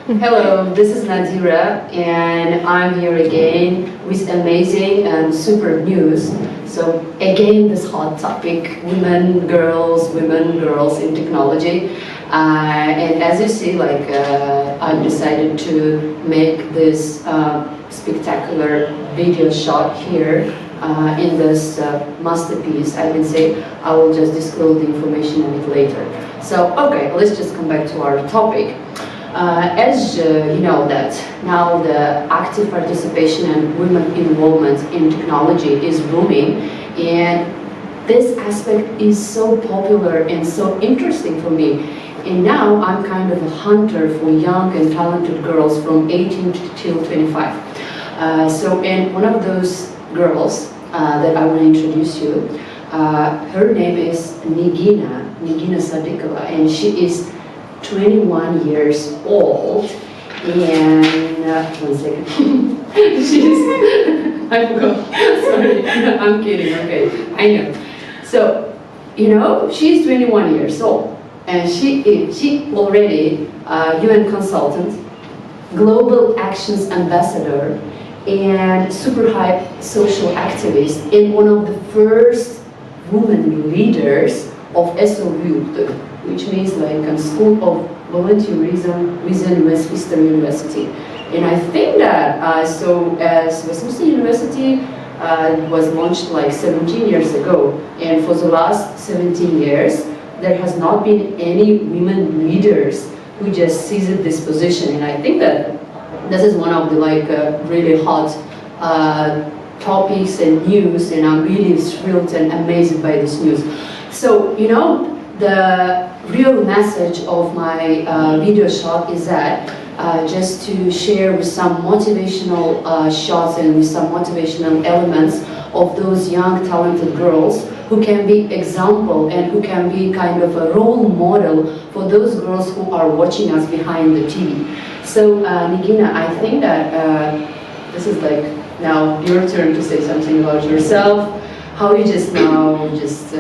Hello, this is Nadira, and I'm here again with amazing and super news. So again, this hot topic, women, girls in technology. And as you see, I've decided to make this spectacular video shot here in this masterpiece. I can say I will just disclose the information a bit later. So, okay, let's just come back to our topic. As you know that now the active participation and women involvement in technology is booming, and this aspect is so popular and so interesting for me. And now I'm kind of a hunter for young and talented girls from 18 till 25. And one of those girls that I want to introduce you, her name is Nigina Sadikovs, and she is 21 years old, and one second. I forgot. Sorry, I'm kidding. Okay, I know. So, she's 21 years old, and she already UN consultant, global actions ambassador, and super high social activist, and one of the first women leaders of WIUT, which means like a school of volunteerism within Westminster University. And I think that, as Westminster University was launched like 17 years ago, and for the last 17 years, there has not been any women leaders who just seized this position. And I think that this is one of the really hot topics and news, and I'm really thrilled and amazed by this news. So, the real message of my video shot is that just to share with some motivational shots and with some motivational elements of those young talented girls who can be example and who can be kind of a role model for those girls who are watching us behind the TV. So Nigina, I think that this is now your turn to say something about yourself. How you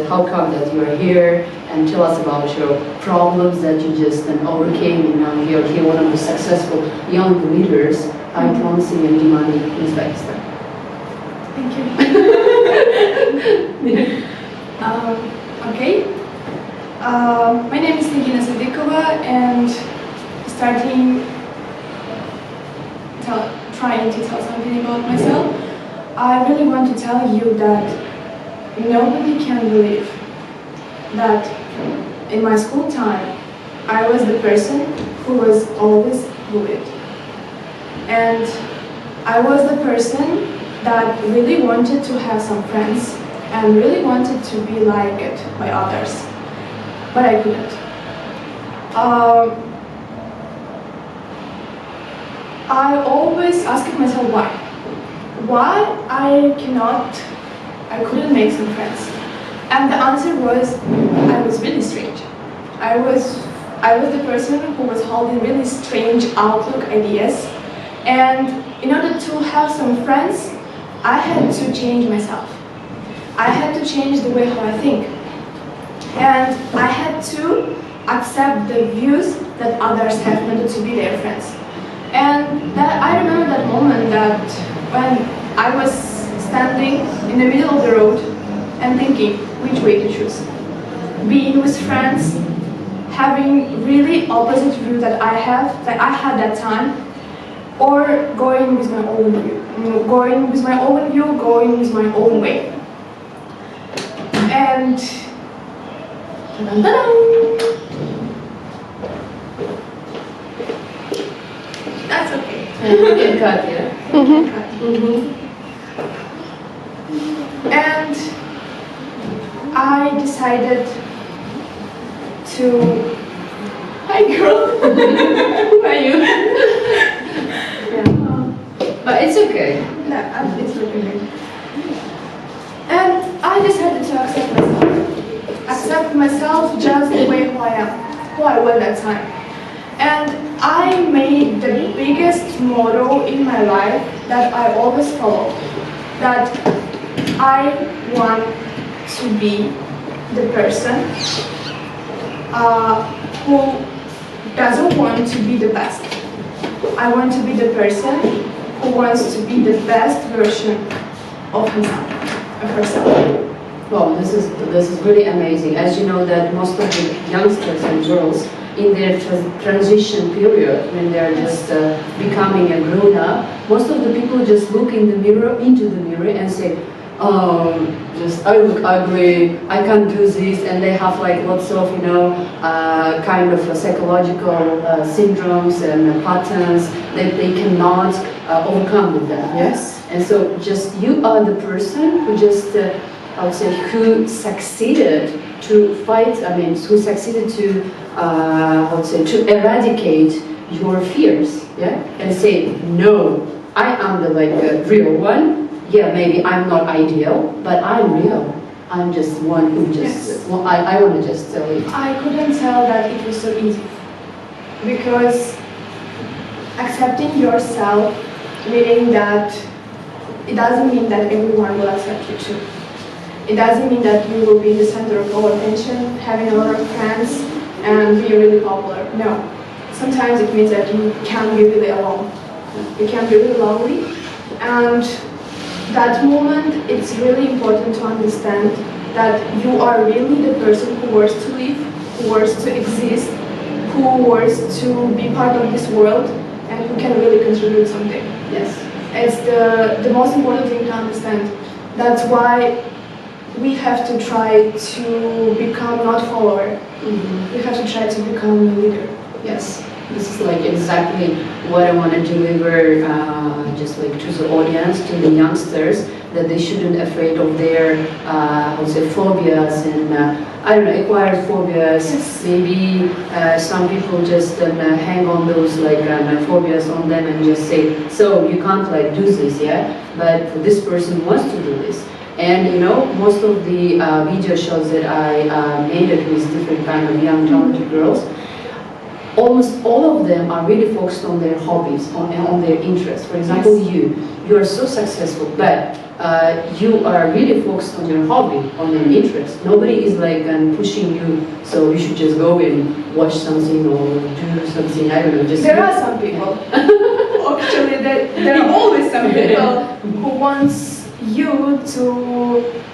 how come that you're here, and tell us about your problems that you just overcame, and now you're here, one of the successful young leaders, high promising and demanding in Uzbekistan. Thank you. Okay. My name is Nigina Sodikova, and trying to tell something about myself, I really want to tell you that nobody can believe that in my school time, I was the person who was always bullied. And I was the person that really wanted to have some friends and really wanted to be liked by others, but I couldn't. I always asked myself why. Why I couldn't make some friends. And the answer was, I was really strange. I was the person who was holding really strange outlook ideas, and in order to have some friends, I had to change myself. I had to change the way how I think. And I had to accept the views that others have in order to be their friends. And I remember that moment that when I was standing in the middle of the road and thinking which way to choose. Being with friends, having really opposite view that I had that time, or going with my own view, going with my own way. And that's okay. You can cut, yeah? And I decided to... Hi girl! Who are you? Yeah. But it's okay. No, it's looking good. And I decided to accept myself. Accept myself just the way who I was at that time. And I made the biggest motto in my life that I always follow. That I want to be the person who doesn't want to be the best. I want to be the person who wants to be the best version of himself, of herself. Well, this is really amazing. As you know, that most of the youngsters and girls in their transition period, when they are just becoming a grown-up, most of the people just look in the mirror, into the mirror, and say, just I look ugly, I can't do this, and they have like lots of kind of psychological syndromes and patterns that they cannot overcome with that. Yes. And so just you are the person who just I would say who succeeded to fight. Who succeeded to I would say to eradicate your fears, yeah, and say no. I am the real one. Yeah, maybe I'm not ideal, but I'm real. I'm just one who just, yes. Well, I want to just tell you. I couldn't tell that it was so easy. Because accepting yourself, meaning that it doesn't mean that everyone will accept you too. It doesn't mean that you will be the center of all attention, having a lot of friends, and be really popular. No. Sometimes it means that you can be really alone. You can be really lonely, and that moment, it's really important to understand that you are really the person who wants to live, who wants to exist, who wants to be part of this world, and who can really contribute something. Yes. It's the most important thing to understand. That's why we have to try to become not follower. Mm-hmm. We have to try to become a leader. Yes. This is exactly what I want to deliver, just to the audience, to the youngsters, that they shouldn't afraid of their, I would say, phobias and I don't know, acquired phobias. Yes. Maybe some people just hang on those phobias on them and just say, so you can't do this, yeah. But this person wants to do this. And most of the video shows that I made it with different kind of young talented girls. Almost all of them are really focused on their hobbies, on their interests. For example, yes. you are so successful, but you are really focused on your hobby, on your interest. Nobody is pushing you, so you should just go and watch something or do something. I don't know. Just there are some people. Actually, there are always some people who wants you to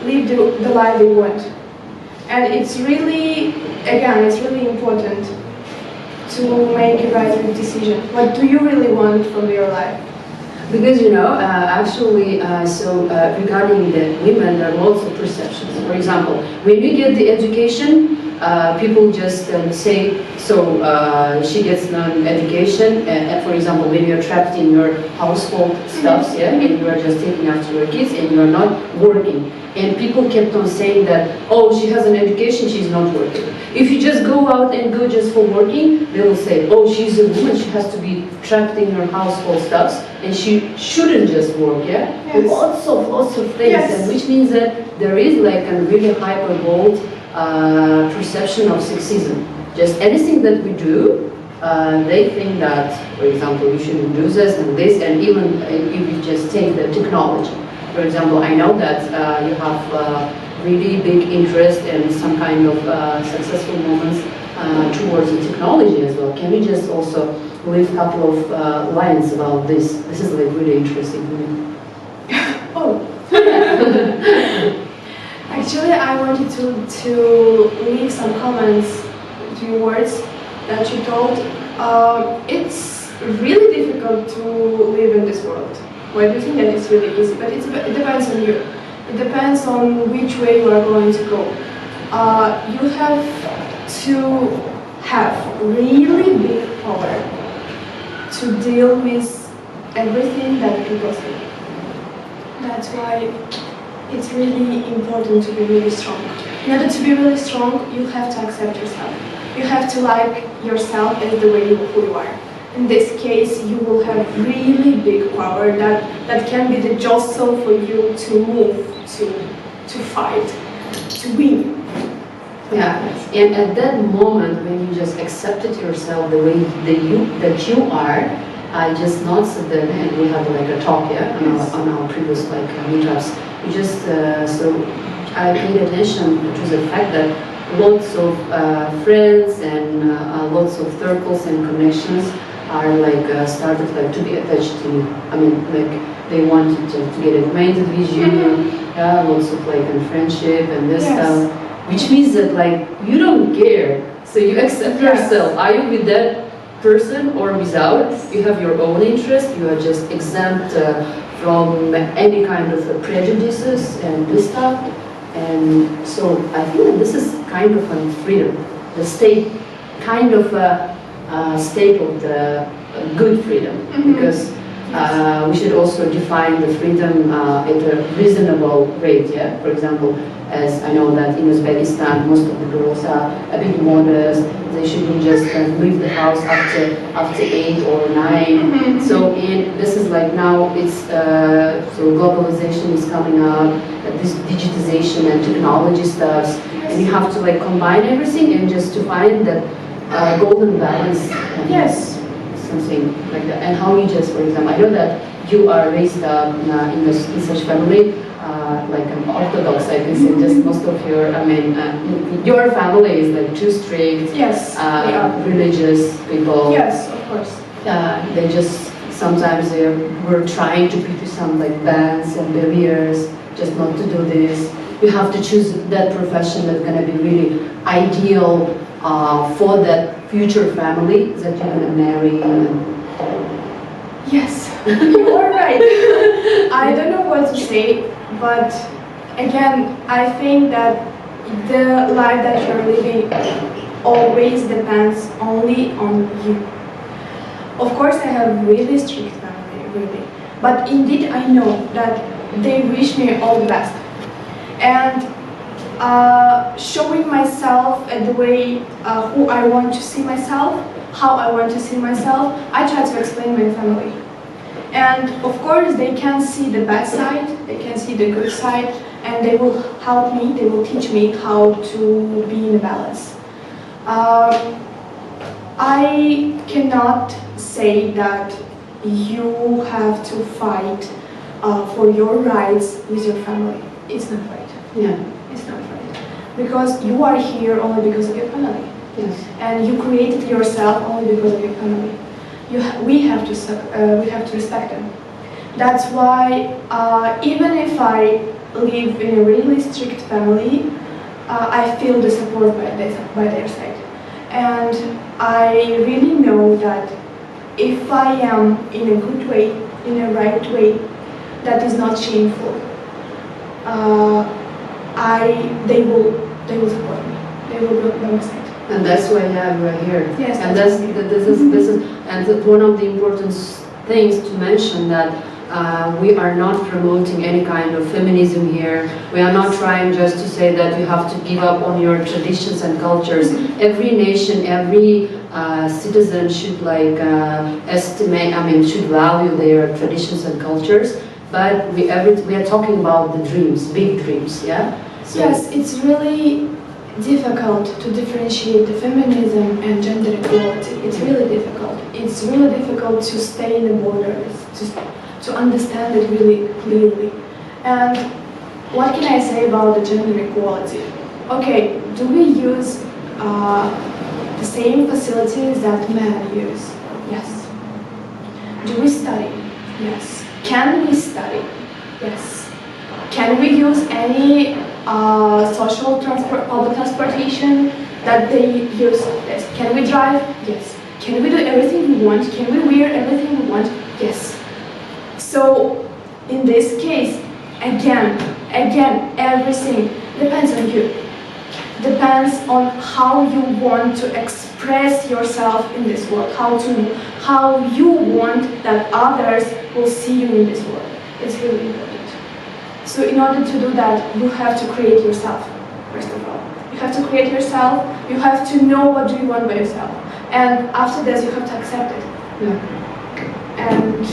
live the life you want, and it's really, again, it's really important to make a right decision. What do you really want from your life? Because actually, regarding the women, there are lots of perceptions. For example, when you get the education, people just say, so she gets an education, and for example, when you're trapped in your household stuffs, yeah, and you are just taking after your kids and you are not working. And people kept on saying that, oh, she has an education, she's not working. If you just go out and go just for working, they will say, oh, she's a woman, she has to be trapped in her household stuffs, and she shouldn't just work, yeah? Yes. Lots of things, yes. And which means that there is a really hyper-bold perception of sexism. Just anything that we do, they think that, for example, you shouldn't do this, and even if you just take the technology. For example, I know that you have really big interest in some kind of successful moments towards the technology as well. Can you just also leave a couple of lines about this? This is really interesting for me. Oh. Actually, I wanted to leave some comments to your words that you told. It's really difficult to live in this world. Why do you think that it's really easy? But it depends on you. It depends on which way you are going to go. You have to have really big power to deal with everything that people say. That's why it's really important to be really strong. In order to be really strong, you have to accept yourself. You have to like yourself as the way who you are. In this case, you will have really big power that can be the jostle for you to move, to fight, to win. Yeah, and at that moment when you just accepted yourself the way that you are, I just noticed that, and we had a talk, yeah, on our previous meetups. We just so I paid attention to the fact that lots of friends and lots of circles and connections are like started like to be attached to you. I mean, like they wanted to get acquainted with you, lots of like friendship and this stuff, which means that like you don't care, so you accept yourself. Are you with that person or without? You have your own interest. You are just exempt from any kind of prejudices and this stuff. And so I think that this is kind of a freedom, the state kind of state of the good freedom, because we should also define the freedom at a reasonable rate. Yeah, for example, as I know that in Uzbekistan most of the girls are a bit modest. They shouldn't just leave the house after 8 or 9. So this is like now it's so globalization is coming up, this digitization and technology stuff, and you have to like combine everything and just to find that golden balance. Something like that. And how you just, for example, I know that you are raised up in such family, like an Orthodox, I can say, just most of your, I mean, your family is like too strict, religious people. Yes, of course. They just, sometimes they were trying to put you some like bans and barriers, just not to do this. You have to choose that profession that's going to be really ideal for that future family that you're going to marry. Yes, you are right. I don't know what to say, but again, I think that the life that you're living always depends only on you. Of course, I have really strict family, really, but indeed I know that they wish me all the best. And showing myself the way who I want to see myself, how I want to see myself, I try to explain my family. And of course they can see the bad side, they can see the good side, and they will help me, they will teach me how to be in a balance. I cannot say that you have to fight for your rights with your family. It's not right. It's not right. Because you are here only because of your family. Yes. And you created yourself only because of your family. We have to respect them. That's why even if I live in a really strict family, I feel the support by their side. And I really know that if I am in a good way, in a right way, that is not shameful, they will support me. They will be by my side. And that's why we're here. Yes. And this is and one of the important things to mention that we are not promoting any kind of feminism here. We are not trying just to say that you have to give up on your traditions and cultures. Every nation, every citizen should like should value their traditions and cultures. But we are talking about the dreams, big dreams, yeah. So yes, it's really difficult to differentiate the feminism and gender equality. It's really difficult. It's really difficult to stay in the borders, to understand it really clearly. And what can I say about the gender equality? Okay, do we use the same facilities that men use? Yes. Do we study? Yes. Can we study? Yes. Can we use any public transportation that they use? Yes. Can we drive? Yes. Can we do everything we want? Can we wear everything we want? Yes. So in this case, again, everything depends on you. Depends on how you want to express yourself in this world, how you want that others will see you in this world. It's really important. So in order to do that, you have to create yourself, first of all. You have to create yourself, you have to know what do you want by yourself. And after this, you have to accept it. Yeah. And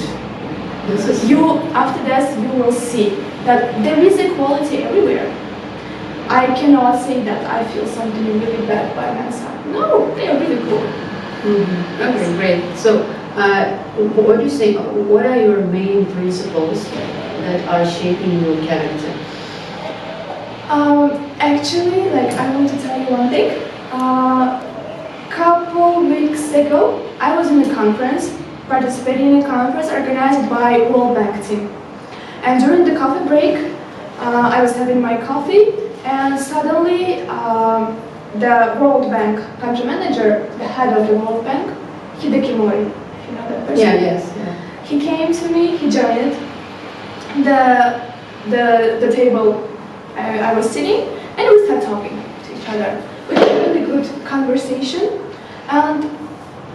after this, you will see that there is equality everywhere. I cannot say that I feel something really bad by myself. No, they are really cool. Mm-hmm. Okay, great. So, what do you say? What are your main principles that are shaping your character? Actually, like I want to tell you one thing. Couple weeks ago, I was in a conference, participating in a conference organized by World Bank team. And during the coffee break, I was having my coffee, and suddenly the World Bank country manager, the head of the World Bank, Hideki Mori, if you know that person. Yeah. He came to me, he joined the table I was sitting, and we started talking to each other. We had a really good conversation, and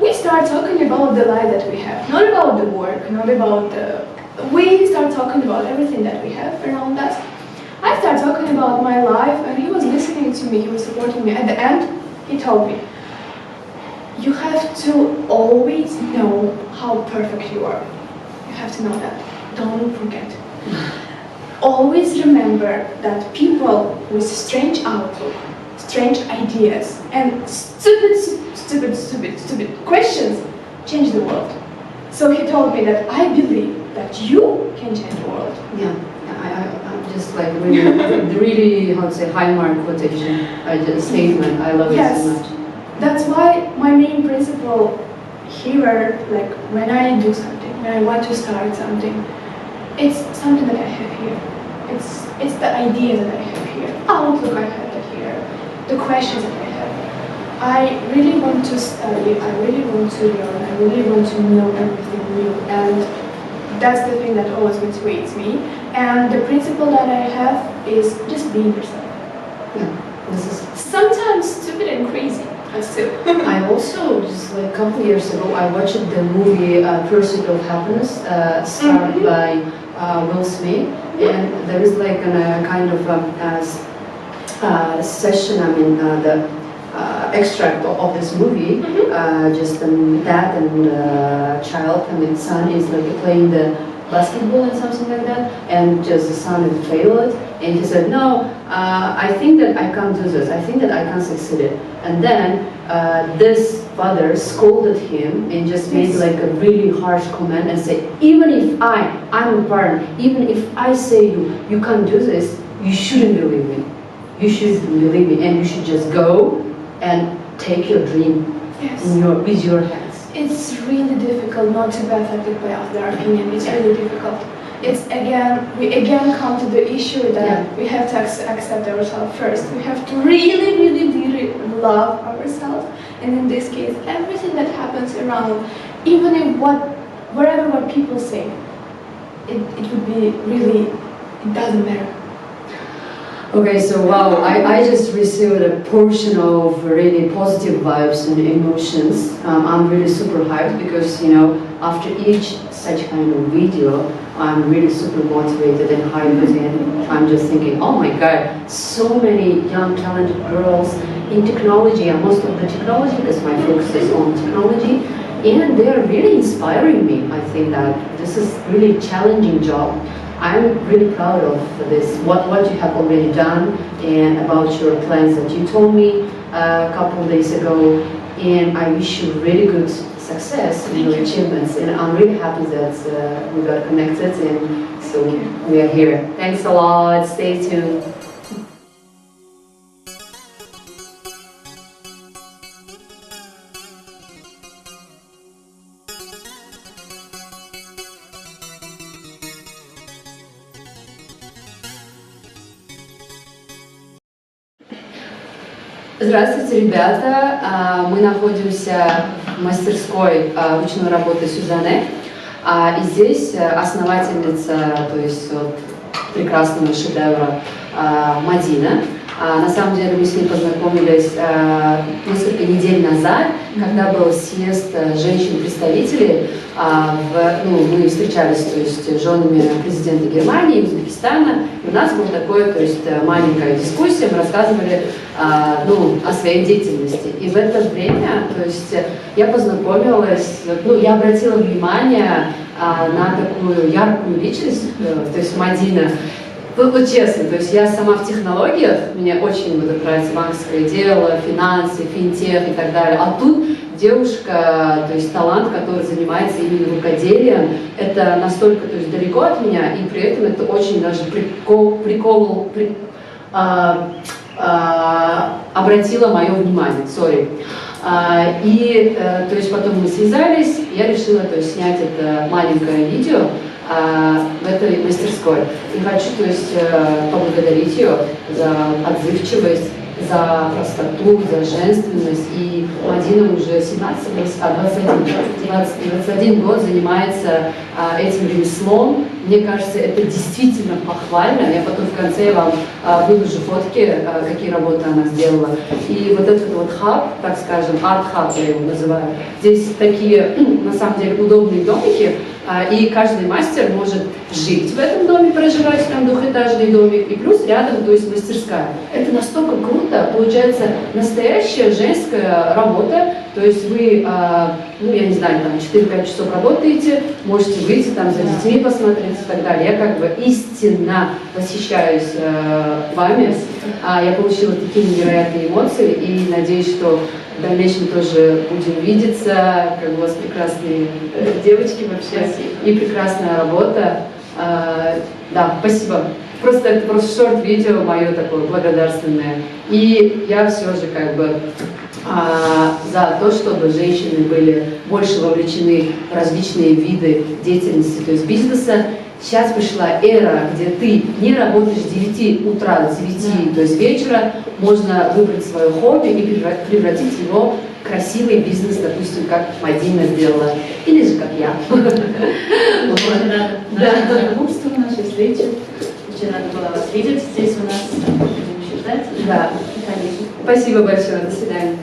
we started talking about the life that we have, not about the work, not about the... We started talking about everything that we have around us. I started talking about my life, and he was listening to me, he was supporting me. At the end, he told me, you have to always know how perfect you are. You have to know that. Don't forget. Always remember that people with strange outlook, strange ideas, and stupid questions change the world. So he told me that I believe that you can change the world. Yeah, I'm just like really, how to say, high mark quotation, statement. I love it so much. That's why my main principle here, like when I do something, when I want to start something, it's something that I have here. It's the idea that I have here, outlook I have here, the questions that I have. I really want to study, I really want to learn, I really want to know everything new, and that's the thing that always motivates me. And the principle that I have is just being yourself. Yeah, this is sometimes stupid and crazy, but still. I also, just like a couple years ago, I watched the movie Pursuit of Happiness, starred by Will Smith, and there is like a kind of session, the extract of this movie, just dad and child, son is like playing the basketball and something like that, and just the son had failed, and he said, no, I think that I can't do this, I think that I can't succeed. And then this father scolded him and just made like a really harsh comment and said, even if I'm a parent, even if I say you can't do this, you shouldn't believe me. You should believe me, and you should just go and take your dream with your hands. It's really difficult not to be affected by other opinion. It's really difficult. It's we again come to the issue that we have to accept ourselves first. We have to really love ourselves. And in this case, everything that happens around, even if whatever what people say, it would be really, it doesn't matter. Okay, so wow, I just received a portion of really positive vibes and emotions. I'm really super hyped because, after each such kind of video, I'm really super motivated and hyped, and I'm just thinking, oh my god, so many young talented girls in technology, and most of the technology, because my focus is on technology, and they are really inspiring me. I think that this is really a challenging job. I'm really proud of this, what you have already done, and about your plans that you told me a couple of days ago, and I wish you really good success in your achievements, and I'm really happy that we got connected, and so we are here. Thanks a lot, stay tuned. Здравствуйте, ребята! Мы находимся в мастерской ручной работы Сюзанне, и здесь основательница, то есть прекрасного шедевра Мадина. На самом деле мы с ней познакомились несколько недель назад, когда был съезд женщин-представителей. Мы встречались, то есть, с женами президента Германии, Узбекистана. И у нас была такая, то есть, маленькая дискуссия, мы рассказывали о своей деятельности. И в это время, то есть, я познакомилась, я обратила внимание на такую яркую личность, то есть Мадина. Честно, то есть я сама в технологиях, мне очень нравится банковское дело, финансы, финтех и так далее. А тут девушка, то есть талант, который занимается именно рукоделием, это настолько, то есть, далеко от меня, и при этом это очень даже обратило мое внимание. То есть потом мы связались, я решила, то есть, снять это маленькое видео в этой мастерской. И хочу, то есть, поблагодарить ее за отзывчивость, за простоту, за женственность. И Мадина уже 21 год занимается этим ремеслом. Мне кажется, это действительно похвально. Я потом в конце вам выложу фотки, какие работы она сделала. И вот этот вот хаб, так скажем, арт-хаб я его называю, здесь такие, на самом деле, удобные домики, и каждый мастер может жить в этом доме, проживать, там двухэтажный домик, и плюс рядом, то есть мастерская. Это настолько круто, получается настоящая женская работа, то есть вы, ну я не знаю, там 4-5 часов работаете, можете выйти там за детьми посмотреть и так далее. Я как бы истинно восхищаюсь вами, я получила такие невероятные эмоции и надеюсь, что в дальнейшем тоже будем видеться, как у вас прекрасные девочки вообще. Спасибо. И прекрасная работа. Да, спасибо. Просто это просто шорт-видео мое такое благодарственное. И я все же как бы за то, чтобы женщины были больше вовлечены в различные виды деятельности, то есть бизнеса. Сейчас пришла эра, где ты не работаешь с 9 утра до 9, то есть вечера, можно выбрать свое хобби и превратить его в красивый бизнес, допустим, как Мадина сделала, или же как я. Очень рада нашему знакомству, нашей встрече. Очень рада была вас видеть здесь у нас. Будем считать. Да. Спасибо большое. До свидания.